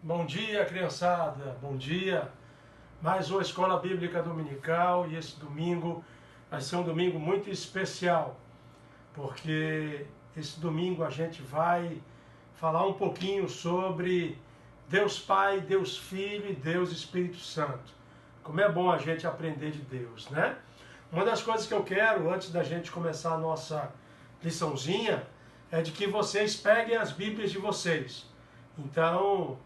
Bom dia, criançada, bom dia. Mais uma Escola Bíblica Dominical e esse domingo vai ser um domingo muito especial, porque esse domingo a gente vai falar um pouquinho sobre Deus Pai, Deus Filho e Deus Espírito Santo. Como é bom a gente aprender de Deus, né? Uma das coisas que eu quero, antes da gente começar a nossa liçãozinha, é de que vocês peguem as Bíblias de vocês. Então,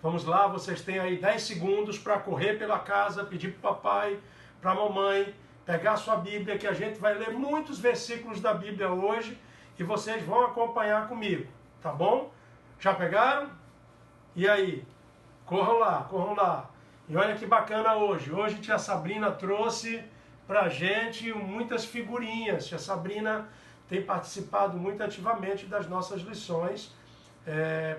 vamos lá, vocês têm aí 10 segundos para correr pela casa, pedir para o papai, para a mamãe, pegar a sua Bíblia, que a gente vai ler muitos versículos da Bíblia hoje e vocês vão acompanhar comigo, tá bom? Já pegaram? E aí? Corram lá, corram lá. E olha que bacana hoje. Hoje tia Sabrina trouxe para a gente muitas figurinhas. Tia Sabrina tem participado muito ativamente das nossas lições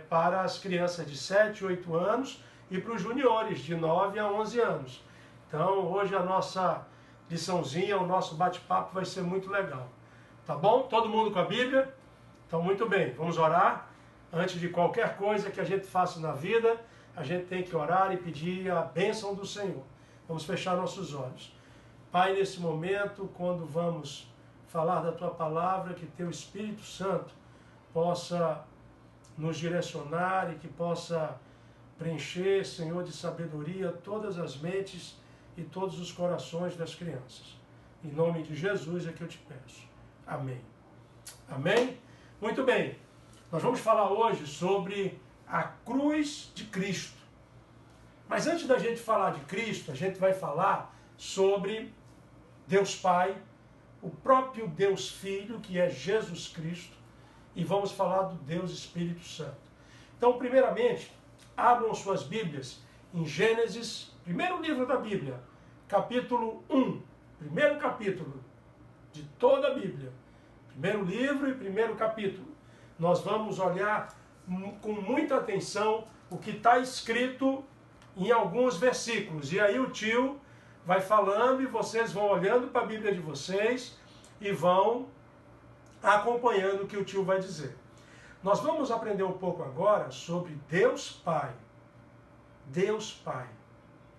para as crianças de 7, 8 anos e para os juniores de 9 a 11 anos. Então hoje a nossa liçãozinha, o nosso bate-papo vai ser muito legal. Tá bom? Todo mundo com a Bíblia? Então muito bem, vamos orar. Antes de qualquer coisa que a gente faça na vida, a gente tem que orar e pedir a bênção do Senhor. Vamos fechar nossos olhos. Pai, nesse momento, quando vamos falar da Tua palavra, que Teu Espírito Santo possa nos direcionar e que possa preencher, Senhor, de sabedoria todas as mentes e todos os corações das crianças. Em nome de Jesus é que eu te peço. Amém. Amém? Muito bem. Nós vamos falar hoje sobre a cruz de Cristo. Mas antes da gente falar de Cristo, a gente vai falar sobre Deus Pai, o próprio Deus Filho, que é Jesus Cristo, e vamos falar do Deus Espírito Santo. Então, primeiramente, abram suas Bíblias em Gênesis, primeiro livro da Bíblia, capítulo 1, primeiro capítulo de toda a Bíblia. Primeiro livro e primeiro capítulo. Nós vamos olhar com muita atenção o que está escrito em alguns versículos. E aí o tio vai falando e vocês vão olhando para a Bíblia de vocês e vão acompanhando o que o tio vai dizer. Nós vamos aprender um pouco agora sobre Deus Pai. Deus Pai.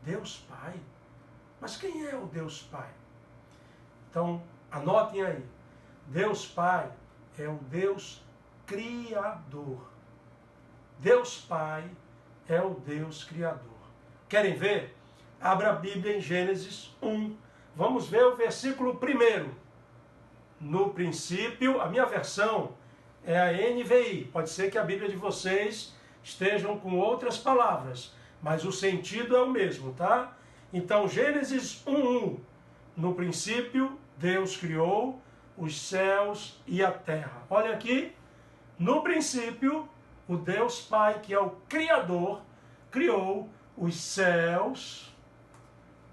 Deus Pai? Mas quem é o Deus Pai? Então, anotem aí. Deus Pai é o Deus Criador. Deus Pai é o Deus Criador. Querem ver? Abra a Bíblia em Gênesis 1. Vamos ver o versículo 1. No princípio, a minha versão é a NVI. Pode ser que a Bíblia de vocês estejam com outras palavras, mas o sentido é o mesmo, tá? Então, Gênesis 1:1. No princípio, Deus criou os céus e a terra. Olha aqui. No princípio, o Deus Pai, que é o Criador, criou os céus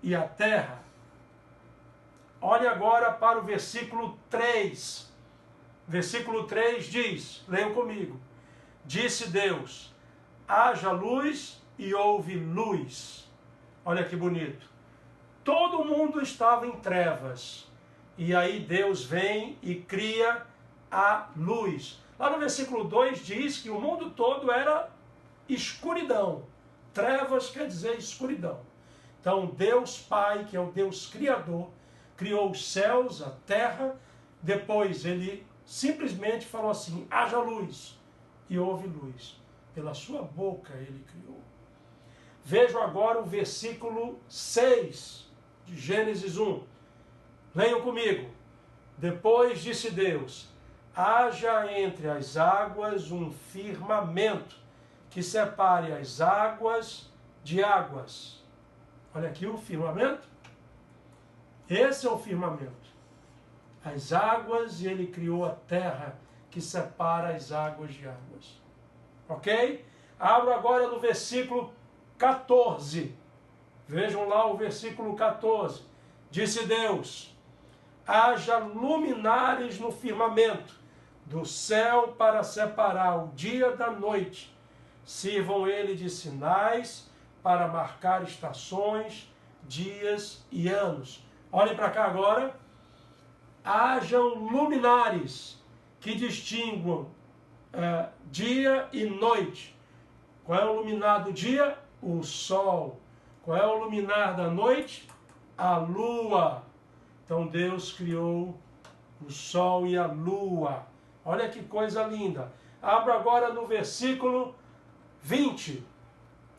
e a terra. Olhe agora para o versículo 3. Versículo 3 diz, leiam comigo. Disse Deus, haja luz e houve luz. Olha que bonito. Todo mundo estava em trevas. E aí Deus vem e cria a luz. Lá no versículo 2 diz que o mundo todo era escuridão. Trevas quer dizer escuridão. Então Deus Pai, que é o Deus Criador, criou os céus, a terra, depois ele simplesmente falou assim, haja luz, e houve luz. Pela sua boca ele criou. Vejam agora o versículo 6 de Gênesis 1. Leiam comigo. Depois disse Deus, haja entre as águas um firmamento que separe as águas de águas. Olha aqui o firmamento. Esse é o firmamento. As águas, e ele criou a terra que separa as águas de águas. Ok? Abro agora no versículo 14. Vejam lá o versículo 14. Disse Deus, haja luminares no firmamento do céu para separar o dia da noite. Sirvam ele de sinais para marcar estações, dias e anos. Olhem para cá agora. Hajam luminares que distinguam dia e noite, Qual é o luminar do dia? O sol. Qual é o luminar da noite? A lua. Então Deus criou o sol e a lua. Olha que coisa linda. Abra agora no versículo 20.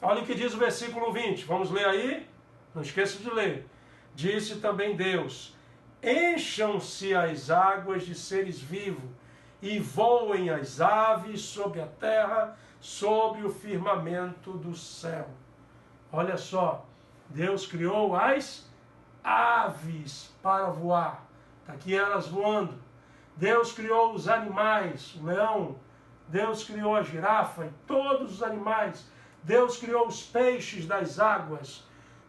Olha o que diz o versículo 20. Vamos ler aí? Não esqueça de ler. Disse também Deus: encham-se as águas de seres vivos, e voem as aves sobre a terra, sobre o firmamento do céu. Olha só, Deus criou as aves para voar. Está aqui elas voando. Deus criou os animais, o leão. Deus criou a girafa e todos os animais. Deus criou os peixes das águas.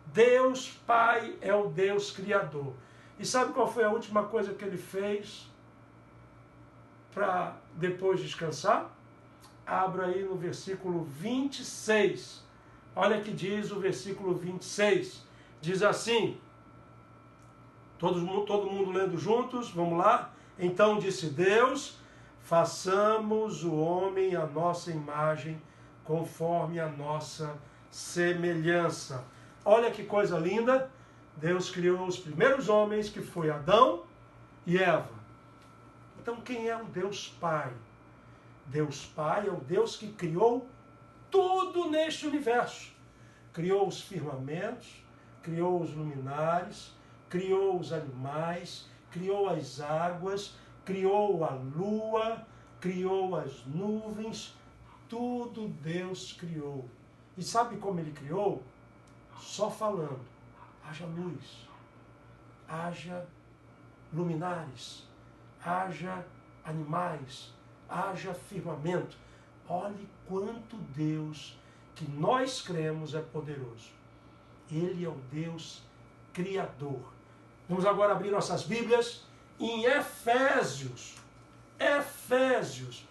Deus Pai é o Deus Criador. E sabe qual foi a última coisa que ele fez para depois descansar? Abra aí no versículo 26. Olha que diz o versículo 26. Diz assim, todo mundo lendo juntos, vamos lá? Então disse Deus: façamos o homem à nossa imagem, conforme a nossa semelhança. Olha que coisa linda. Deus criou os primeiros homens, que foi Adão e Eva. Então quem é o Deus Pai? Deus Pai é o Deus que criou tudo neste universo. Criou os firmamentos, criou os luminares, criou os animais, criou as águas, criou a lua, criou as nuvens, tudo Deus criou. E sabe como ele criou? Só falando: haja luz, haja luminares, haja animais, haja firmamento. Olhe quanto Deus que nós cremos é poderoso. Ele é o Deus Criador. Vamos agora abrir nossas Bíblias em Efésios. Efésios.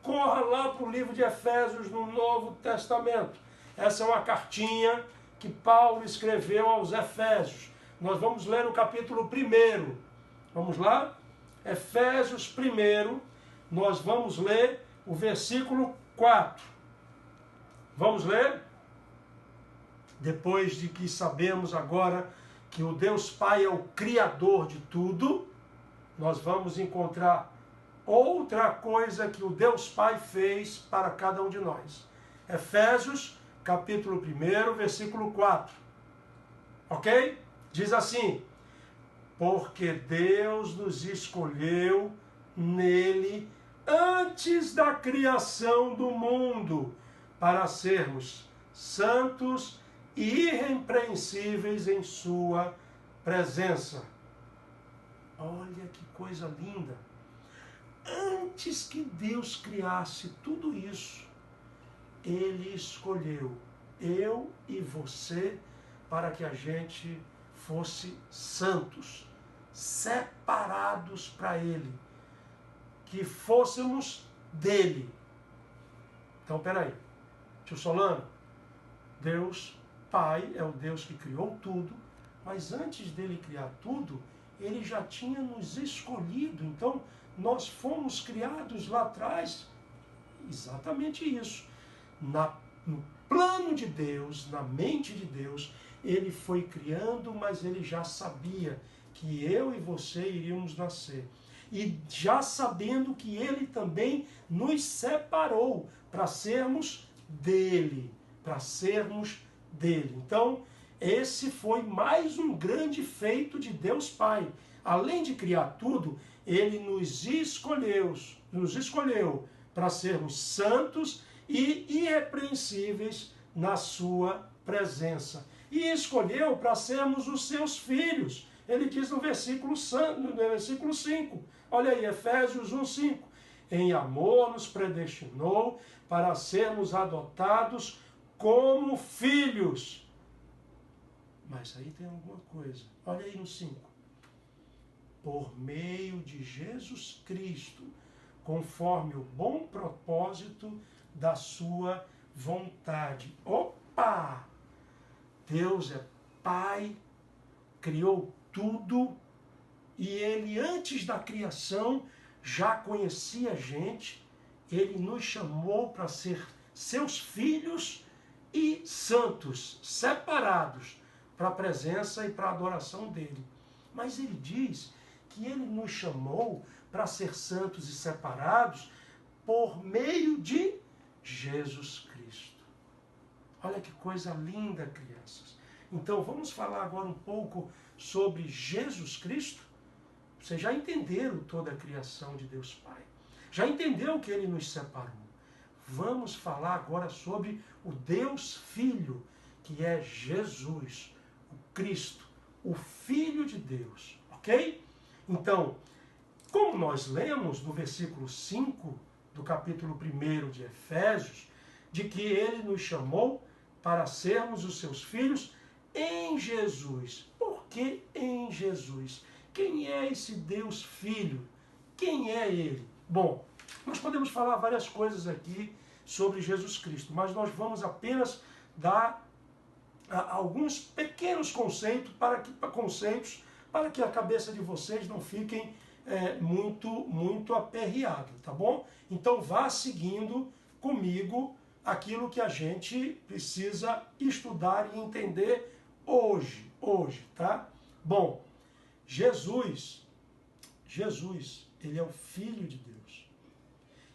Corra lá para o livro de Efésios no Novo Testamento. Essa é uma cartinha que Paulo escreveu aos Efésios. Nós vamos ler no capítulo 1. Vamos lá? Efésios 1, nós vamos ler o versículo 4. Vamos ler? Depois de que sabemos agora que o Deus Pai é o Criador de tudo, nós vamos encontrar outra coisa que o Deus Pai fez para cada um de nós. Efésios, capítulo 1, versículo 4. Ok? Diz assim: porque Deus nos escolheu nele antes da criação do mundo, para sermos santos e irrepreensíveis em sua presença. Olha que coisa linda! Antes que Deus criasse tudo isso, Ele escolheu eu e você para que a gente fosse santos, separados para Ele, que fôssemos dele. Então, peraí, tio Solano, Deus Pai é o Deus que criou tudo, mas antes dele criar tudo, ele já tinha nos escolhido. Então, nós fomos criados lá atrás, exatamente isso. No plano de Deus, na mente de Deus, ele foi criando, mas ele já sabia que eu e você iríamos nascer. E já sabendo que ele também nos separou para sermos dele, para sermos dele. Então, esse foi mais um grande feito de Deus Pai. Além de criar tudo, ele nos escolheu para sermos santos e irrepreensíveis na sua presença. E escolheu para sermos os seus filhos. Ele diz no versículo 5, olha aí, Efésios 1:5. Em amor nos predestinou para sermos adotados como filhos. Mas aí tem alguma coisa. Olha aí no 5. Por meio de Jesus Cristo, conforme o bom propósito da sua vontade. Opa! Deus é Pai, criou tudo, e Ele, antes da criação, já conhecia a gente. Ele nos chamou para ser seus filhos e santos, separados para a presença e para a adoração dele. Mas ele diz que ele nos chamou para ser santos e separados por meio de Jesus Cristo. Olha que coisa linda, crianças. Então vamos falar agora um pouco sobre Jesus Cristo. Vocês já entenderam toda a criação de Deus Pai. Já entendeu que ele nos separou. Vamos falar agora sobre o Deus Filho, que é Jesus, o Cristo, o Filho de Deus. Ok? Então, como nós lemos no versículo 5 do capítulo 1 de Efésios, de que ele nos chamou para sermos os seus filhos em Jesus. Por que em Jesus? Quem é esse Deus Filho? Quem é ele? Bom, nós podemos falar várias coisas aqui sobre Jesus Cristo, mas nós vamos apenas dar alguns pequenos conceitos para que a cabeça de vocês não fiquem muito aperreada, tá bom? Então vá seguindo comigo aquilo que a gente precisa estudar e entender hoje, tá? Bom, Jesus, ele é o Filho de Deus.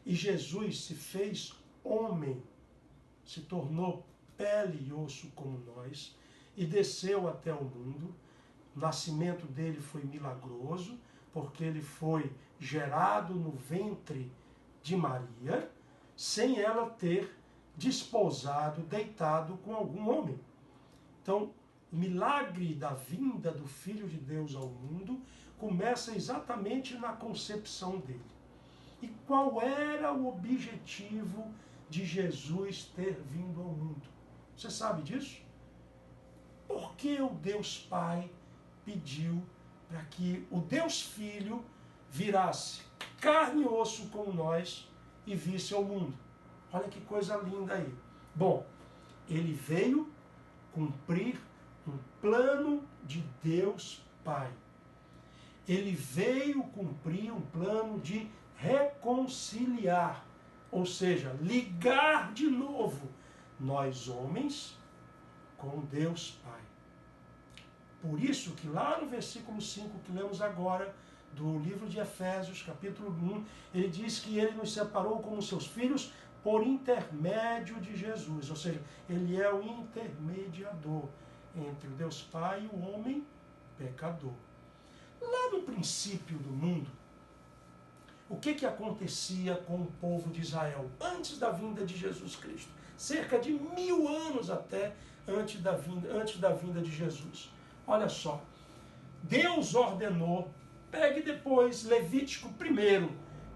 E Jesus se fez homem, se tornou pele e osso como nós, e desceu até o mundo. O nascimento dele foi milagroso, porque ele foi gerado no ventre de Maria, sem ela ter desposado, deitado com algum homem. Então, o milagre da vinda do Filho de Deus ao mundo começa exatamente na concepção dele. E qual era o objetivo de Jesus ter vindo ao mundo? Você sabe disso? Por que o Deus Pai pediu para que o Deus Filho virasse carne e osso como nós e visse ao mundo? Olha que coisa linda aí. Bom, ele veio cumprir um plano de Deus Pai. Ele veio cumprir um plano de reconciliar, ou seja, ligar de novo nós homens com Deus Pai. Por isso que lá no versículo 5 que lemos agora, do livro de Efésios, capítulo 1, ele diz que ele nos separou como seus filhos por intermédio de Jesus, ou seja, ele é o intermediador entre o Deus Pai e o homem pecador. Lá no princípio do mundo, o que acontecia com o povo de Israel antes da vinda de Jesus Cristo? Cerca de 1000 anos até antes da vinda de Jesus. Olha só, Deus ordenou, pegue depois Levítico 1,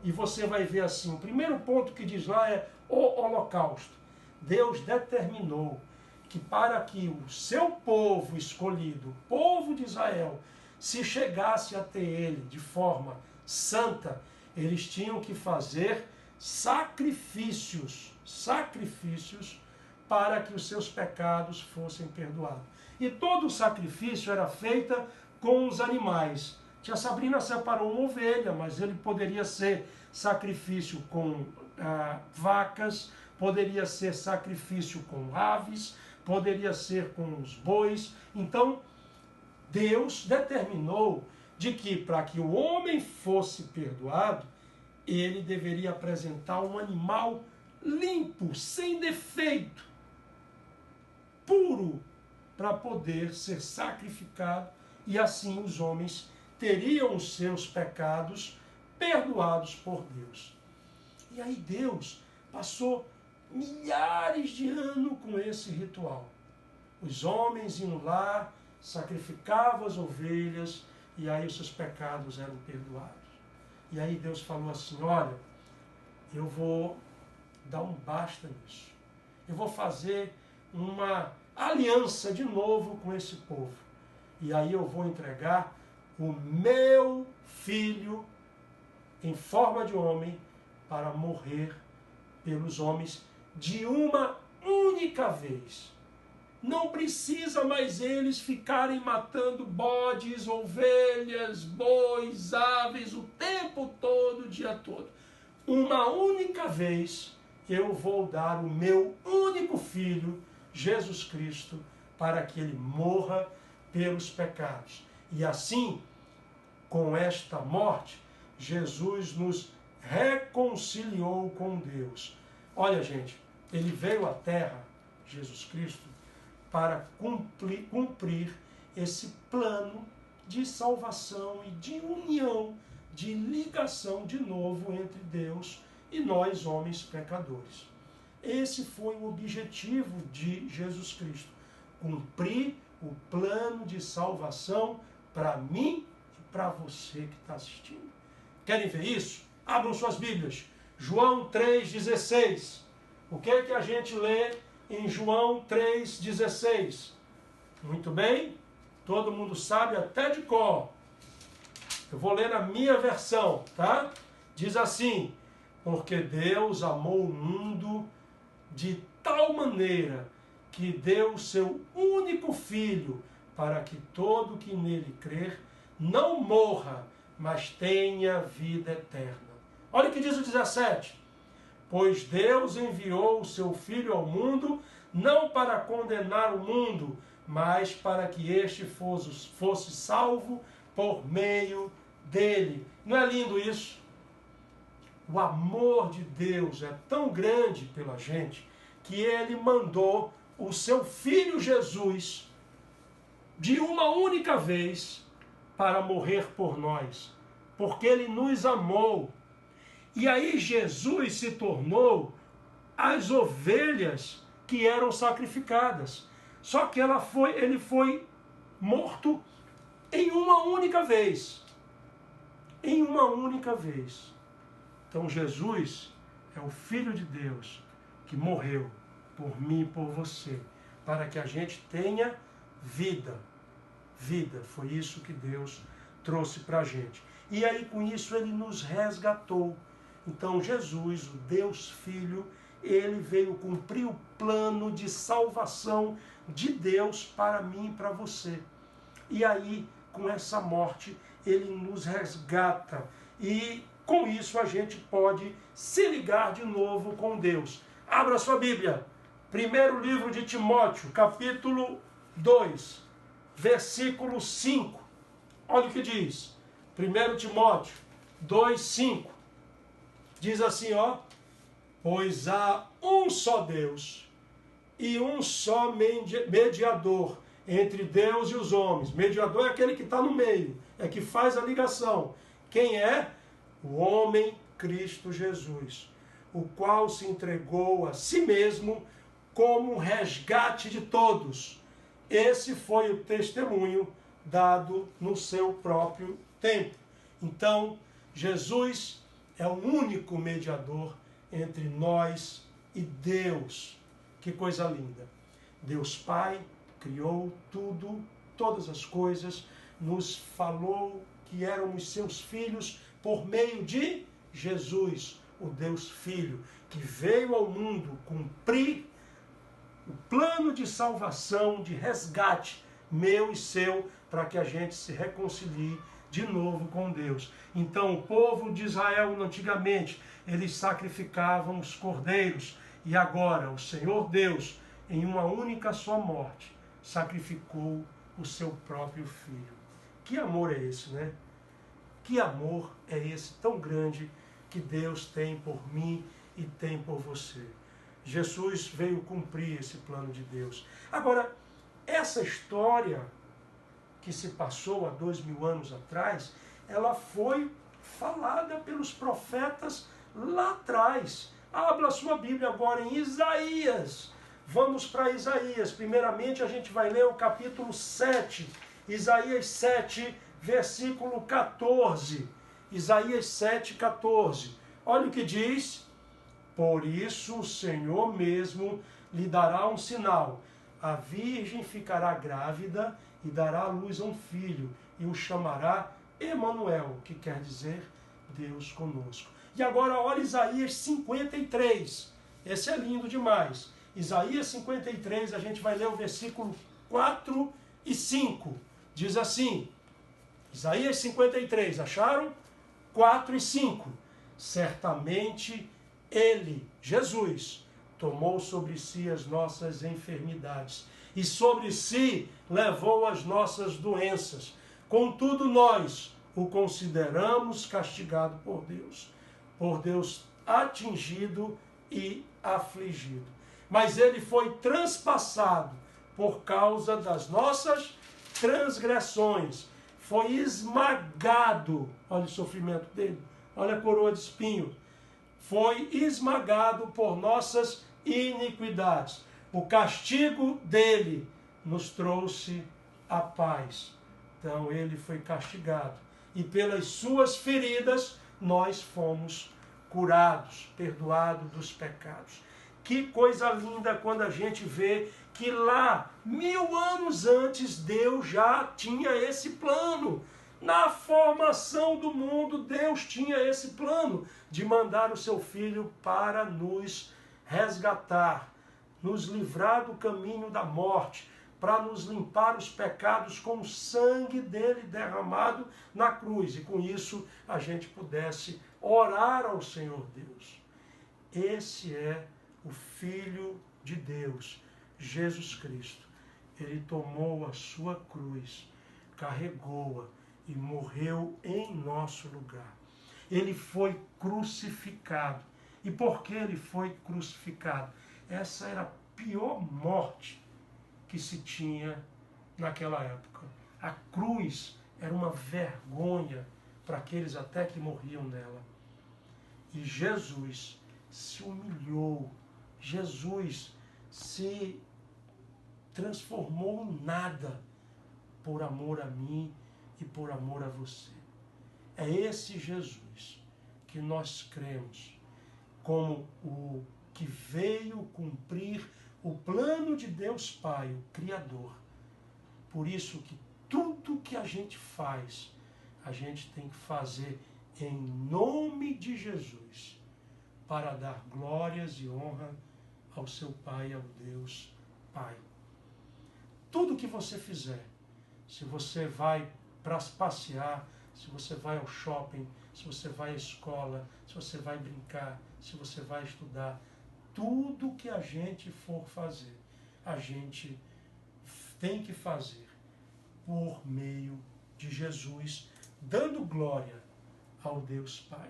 e você vai ver assim, o primeiro ponto que diz lá é o holocausto. Deus determinou que para que o seu povo escolhido, o povo de Israel, se chegasse até ele de forma santa, eles tinham que fazer sacrifícios para que os seus pecados fossem perdoados. E todo o sacrifício era feito com os animais. Tia Sabrina separou uma ovelha, mas ele poderia ser sacrifício com vacas, poderia ser sacrifício com aves, poderia ser com os bois. Então, Deus determinou de que para que o homem fosse perdoado, ele deveria apresentar um animal limpo, sem defeito, puro, para poder ser sacrificado, e assim os homens teriam os seus pecados perdoados por Deus. E aí Deus passou milhares de anos com esse ritual. Os homens iam lá, sacrificavam as ovelhas, e aí os seus pecados eram perdoados. E aí Deus falou assim, olha, eu vou dar um basta nisso. Eu vou fazer uma aliança de novo com esse povo. E aí eu vou entregar o meu filho em forma de homem para morrer pelos homens de uma única vez. Não precisa mais eles ficarem matando bodes, ovelhas, bois, aves o tempo todo, o dia todo. Uma única vez eu vou dar o meu único filho, Jesus Cristo, para que ele morra pelos pecados. E assim, com esta morte, Jesus nos reconciliou com Deus. Olha, gente, ele veio à Terra, Jesus Cristo, para cumprir esse plano de salvação e de união, de ligação de novo entre Deus e nós, homens pecadores. Esse foi o objetivo de Jesus Cristo, cumprir o plano de salvação para mim e para você que está assistindo. Querem ver isso? Abram suas Bíblias. João 3,16. O que é que a gente lê em João 3,16? Muito bem, todo mundo sabe até de cor. Eu vou ler na minha versão, tá? Diz assim: porque Deus amou o mundo de tal maneira que deu o seu único Filho, para que todo que nele crer não morra, mas tenha vida eterna. Olha o que diz o 17. Pois Deus enviou o seu Filho ao mundo, não para condenar o mundo, mas para que este fosse salvo por meio dele. Não é lindo isso? O amor de Deus é tão grande pela gente que ele mandou o seu Filho Jesus de uma única vez para morrer por nós, porque ele nos amou. E aí Jesus se tornou as ovelhas que eram sacrificadas. Só que ele foi morto em uma única vez. Em uma única vez. Então Jesus é o Filho de Deus que morreu por mim e por você, para que a gente tenha vida. Vida, foi isso que Deus trouxe para a gente. E aí com isso ele nos resgatou. Então Jesus, o Deus Filho, ele veio cumprir o plano de salvação de Deus para mim e para você. E aí, com essa morte, ele nos resgata. E com isso a gente pode se ligar de novo com Deus. Abra sua Bíblia. Primeiro livro de Timóteo, capítulo 2, versículo 5. Olha o que diz. 1 Timóteo 2, 5. Diz assim, ó: pois há um só Deus e um só mediador entre Deus e os homens. Mediador é aquele que está no meio, é que faz a ligação. Quem é? O homem Cristo Jesus, o qual se entregou a si mesmo como resgate de todos. Esse foi o testemunho dado no seu próprio tempo. Então, Jesus é o único mediador entre nós e Deus. Que coisa linda. Deus Pai criou tudo, todas as coisas, nos falou que éramos seus filhos por meio de Jesus, o Deus Filho, que veio ao mundo cumprir o plano de salvação, de resgate meu e seu, para que a gente se reconcilie de novo com Deus. Então, o povo de Israel, antigamente, eles sacrificavam os cordeiros, e agora o Senhor Deus, em uma única só morte, sacrificou o seu próprio Filho. Que amor é esse, né? Que amor é esse tão grande que Deus tem por mim e tem por você. Jesus veio cumprir esse plano de Deus. Agora, essa história que se passou há 2000 anos atrás, ela foi falada pelos profetas lá atrás. Abra a sua Bíblia agora em Isaías. Vamos para Isaías. Primeiramente a gente vai ler o capítulo 7. Isaías 7, versículo 14. Isaías 7, 14. Olha o que diz. Por isso o Senhor mesmo lhe dará um sinal. A virgem ficará grávida e dará à luz a um filho, e o chamará Emanuel, que quer dizer Deus conosco. E agora olha Isaías 53. Esse é lindo demais. Isaías 53, a gente vai ler o versículo 4 e 5. Diz assim, Isaías 53, acharam? 4 e 5. Certamente Ele, Jesus, tomou sobre si as nossas enfermidades e sobre si levou as nossas doenças. Contudo, nós o consideramos castigado por Deus atingido e afligido. Mas ele foi transpassado por causa das nossas transgressões. Foi esmagado, olha o sofrimento dele, olha a coroa de espinho. Foi esmagado por nossas iniquidades. O castigo dele nos trouxe a paz. Então ele foi castigado. E pelas suas feridas nós fomos curados, perdoados dos pecados. Que coisa linda quando a gente vê que lá, 1000 anos antes, Deus já tinha esse plano. Na formação do mundo, Deus tinha esse plano de mandar o seu Filho para nos resgatar, nos livrar do caminho da morte, para nos limpar os pecados com o sangue dele derramado na cruz. E com isso a gente pudesse orar ao Senhor Deus. Esse é o Filho de Deus, Jesus Cristo. Ele tomou a sua cruz, carregou-a e morreu em nosso lugar. Ele foi crucificado. E por que ele foi crucificado? Essa era a pior morte que se tinha naquela época. A cruz era uma vergonha para aqueles até que morriam nela. E Jesus se humilhou. Jesus se transformou em nada por amor a mim e por amor a você. É esse Jesus que nós cremos como o que veio cumprir o plano de Deus Pai, o Criador. Por isso que tudo que a gente faz, a gente tem que fazer em nome de Jesus, para dar glórias e honra ao seu Pai, ao Deus Pai. Tudo que você fizer, se você vai para passear, se você vai ao shopping, se você vai à escola, se você vai brincar, se você vai estudar, tudo que a gente for fazer, a gente tem que fazer por meio de Jesus, dando glória ao Deus Pai.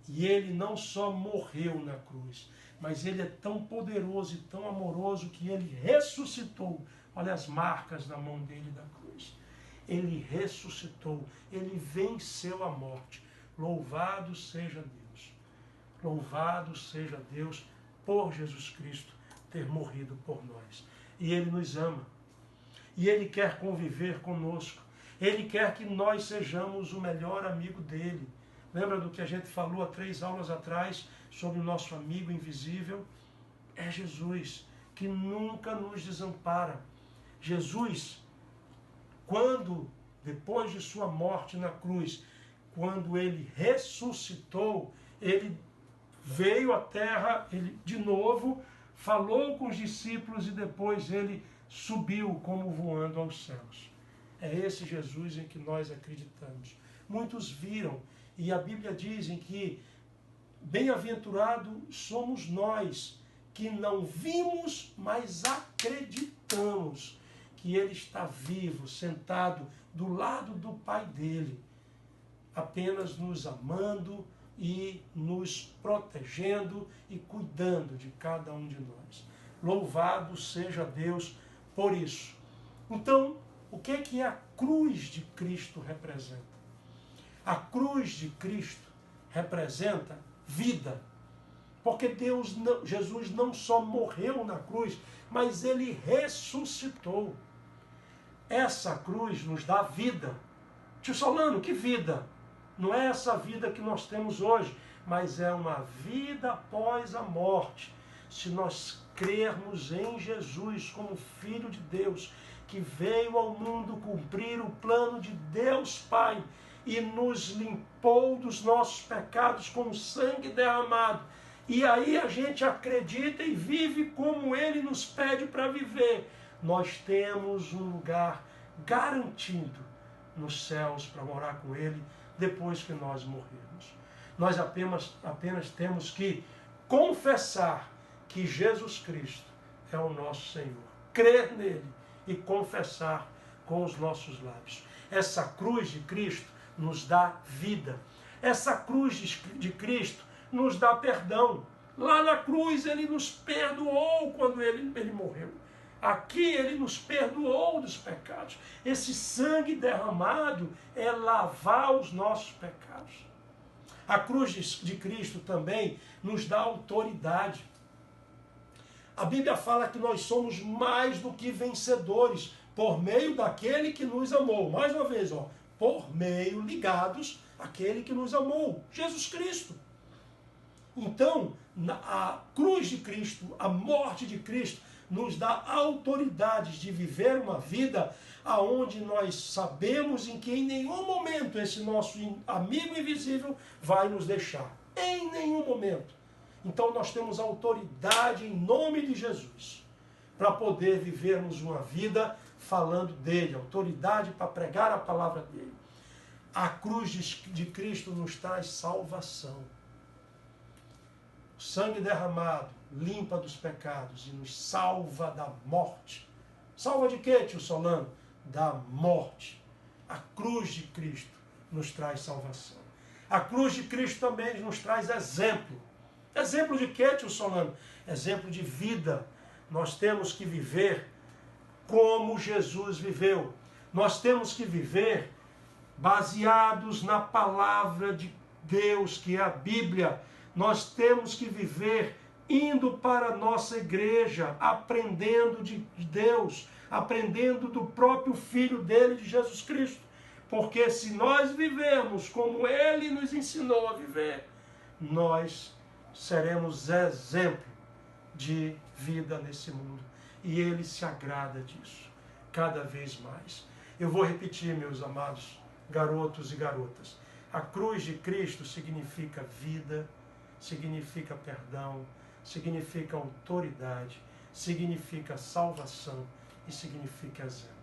E ele não só morreu na cruz, mas ele é tão poderoso e tão amoroso que ele ressuscitou. Olha as marcas na mão dele da cruz. Ele ressuscitou, ele venceu a morte. Louvado seja Deus. Louvado seja Deus por Jesus Cristo ter morrido por nós. E ele nos ama. E ele quer conviver conosco. Ele quer que nós sejamos o melhor amigo dele. Lembra do que a gente falou há 3 aulas atrás sobre o nosso amigo invisível? É Jesus, que nunca nos desampara. Jesus, quando, depois de sua morte na cruz, quando ele ressuscitou, ele veio à terra, ele de novo falou com os discípulos e depois ele subiu como voando aos céus. É esse Jesus em que nós acreditamos. Muitos viram, e a Bíblia diz em que bem-aventurado somos nós, que não vimos, mas acreditamos que ele está vivo, sentado do lado do Pai dele, apenas nos amando e nos protegendo e cuidando de cada um de nós. Louvado seja Deus por isso. Então, o que é que a cruz de Cristo representa? A cruz de Cristo representa vida. Porque Jesus não só morreu na cruz, mas ele ressuscitou. Essa cruz nos dá vida. Tio Solano, que vida? Não é essa vida que nós temos hoje, mas é uma vida após a morte. Se nós crermos em Jesus como Filho de Deus, que veio ao mundo cumprir o plano de Deus Pai e nos limpou dos nossos pecados com o sangue derramado, e aí a gente acredita e vive como Ele nos pede para viver, nós temos um lugar garantido nos céus para morar com Ele depois que nós morrermos. Nós apenas temos que confessar que Jesus Cristo é o nosso Senhor. Crer nele e confessar com os nossos lábios. Essa cruz de Cristo nos dá vida. Essa cruz de Cristo nos dá perdão. Lá na cruz ele nos perdoou quando ele morreu. Aqui ele nos perdoou dos pecados. Esse sangue derramado é lavar os nossos pecados. A cruz de Cristo também nos dá autoridade. A Bíblia fala que nós somos mais do que vencedores por meio daquele que nos amou. Mais uma vez, por meio, ligados àquele que nos amou, Jesus Cristo. Então, a cruz de Cristo, a morte de Cristo, nos dá autoridade de viver uma vida aonde nós sabemos em que em nenhum momento esse nosso amigo invisível vai nos deixar. Em nenhum momento. Então nós temos autoridade em nome de Jesus para poder vivermos uma vida falando dele, autoridade para pregar a palavra dele. A cruz de Cristo nos traz salvação. O sangue derramado limpa dos pecados e nos salva da morte. Salva de quê, tio Solano? Da morte. A cruz de Cristo nos traz salvação. A cruz de Cristo também nos traz exemplo. Exemplo de quê, tio Solano? Exemplo de vida. Nós temos que viver como Jesus viveu. Nós temos que viver baseados na palavra de Deus, que é a Bíblia. Nós temos que viver indo para a nossa igreja, aprendendo de Deus, aprendendo do próprio Filho dele, de Jesus Cristo. Porque se nós vivermos como ele nos ensinou a viver, nós seremos exemplo de vida nesse mundo. E ele se agrada disso, cada vez mais. Eu vou repetir, meus amados garotos e garotas. A cruz de Cristo significa vida, significa perdão, significa autoridade, significa salvação e significa exemplo.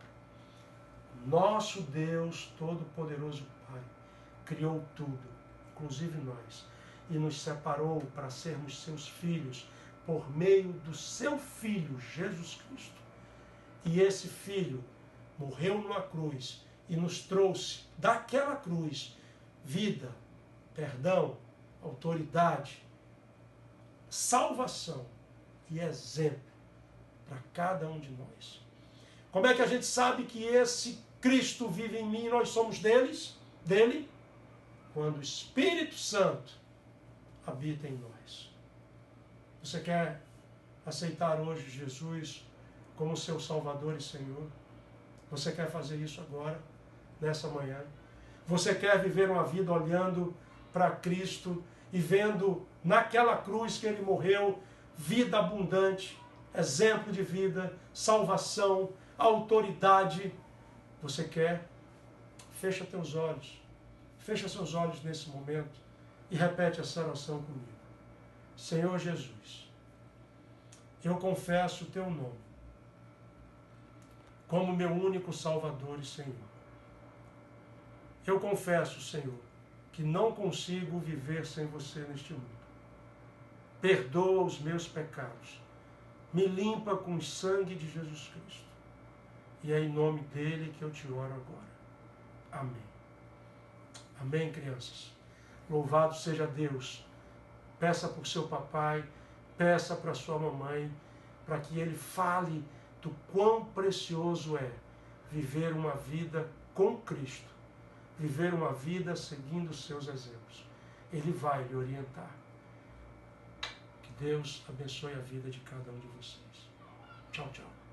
Nosso Deus Todo-Poderoso Pai criou tudo, inclusive nós, e nos separou para sermos seus filhos por meio do seu Filho, Jesus Cristo. E esse Filho morreu numa cruz e nos trouxe daquela cruz vida, perdão, autoridade, salvação e exemplo para cada um de nós. Como é que a gente sabe que esse Cristo vive em mim e nós somos dele? Quando o Espírito Santo habita em nós. Você quer aceitar hoje Jesus como seu Salvador e Senhor? Você quer fazer isso agora, nessa manhã? Você quer viver uma vida olhando para Cristo e vendo naquela cruz que ele morreu, vida abundante, exemplo de vida, salvação, autoridade? Você quer? Fecha teus olhos. Fecha seus olhos nesse momento e repete essa oração comigo. Senhor Jesus, eu confesso o teu nome como meu único Salvador e Senhor. Eu confesso, Senhor, que não consigo viver sem você neste mundo. Perdoa os meus pecados. Me limpa com o sangue de Jesus Cristo. E é em nome dele que eu te oro agora. Amém. Amém, crianças. Louvado seja Deus. Peça por seu papai, peça para sua mamãe, para que ele fale do quão precioso é viver uma vida com Cristo, viver uma vida seguindo os seus exemplos. Ele vai lhe orientar. Que Deus abençoe a vida de cada um de vocês. Tchau, tchau.